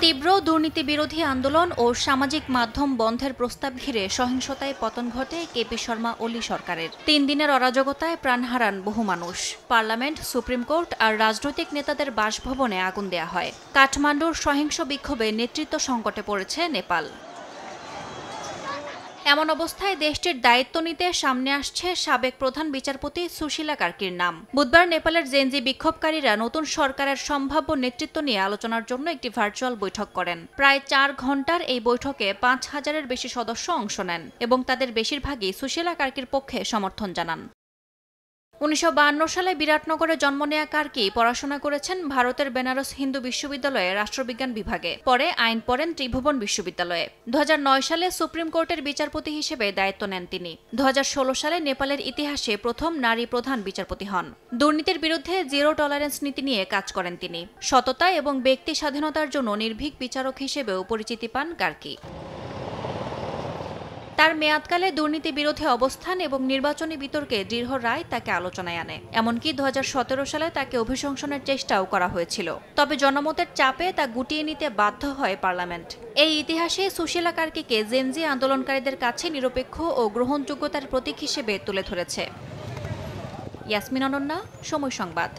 তীব্র দুর্নীতি বিরোধী আন্দোলন ও সামাজিক মাধ্যম বন্ধের প্রস্তাব ঘিরে সহিংসতায় পতন ঘটে কেপি শর্মা ওলি সরকারের। ৩ দিনের অরাজকতায় প্রাণ হারান বহু মানুষ। পার্লামেন্ট, সুপ্রিম কোর্ট আর রাজনৈতিক নেতাদের বাসভবনে আগুন দেয়া হয়। কাঠমান্ডুর সহিংস বিক্ষোভে নেতৃত্ব সংকটে পড়েছে নেপাল। এমন অবস্থায় দেশটির দায়িত্ব নিতে সামনে আসছে সাবেক প্রধান বিচারপতি সুশীলা কার্কির নাম। বুধবার নেপালের জেনজি বিক্ষোভকারীরা নতুন সরকারের সম্ভাব্য নেতৃত্ব নিয়ে আলোচনার জন্য একটি ভার্চুয়াল বৈঠক করেন। প্রায় ৪ ঘণ্টার এই বৈঠকে ৫,০০০-এর বেশি সদস্য অংশ নেন এবং তাদের বেশিরভাগই সুশীলা কার্কির পক্ষে সমর্থন জানান। ১৯৫২ সালে বিরাটনগরে জন্ম নেয়া কার্কি পড়াশোনা করেছেন ভারতের বেনারস হিন্দু বিশ্ববিদ্যালয়ে রাষ্ট্রবিজ্ঞান বিভাগে। পরে আইন পড়েন ত্রিভুবন বিশ্ববিদ্যালয়ে। ২০০৯ সালে সুপ্রিম কোর্টের বিচারপতি হিসেবে দায়িত্ব নেন তিনি। ২০১৬ সালে নেপালের ইতিহাসে প্রথম নারী প্রধান বিচারপতি হন। দুর্নীতির বিরুদ্ধে জিরো টলারেন্স নীতি নিয়ে কাজ করেন তিনি। সততা এবং ব্যক্তি স্বাধীনতার জন্য নির্ভীক বিচারক হিসেবেও পরিচিতি পান কার্কি। তার মেয়াদকালে দুর্নীতি বিরোধী অবস্থান এবং নির্বাচনী বিতর্কে দৃঢ় রায় তাকে আলোচনায় আনে। এমনকি ২০১৭ সালে তাকে অভিশংসনের চেষ্টাও করা হয়েছিল। তবে জনমতের চাপে তা গুটিয়ে নিতে বাধ্য হয় পার্লামেন্ট। এই ইতিহাসে সুশীলা কার্কিকে জেনজি আন্দোলনকারীদের কাছে নিরপেক্ষ ও গ্রহণযোগ্যতার প্রতীক হিসেবে তুলে ধরেছে। ইয়াসমিন অনন্যা, সময় সংবাদ।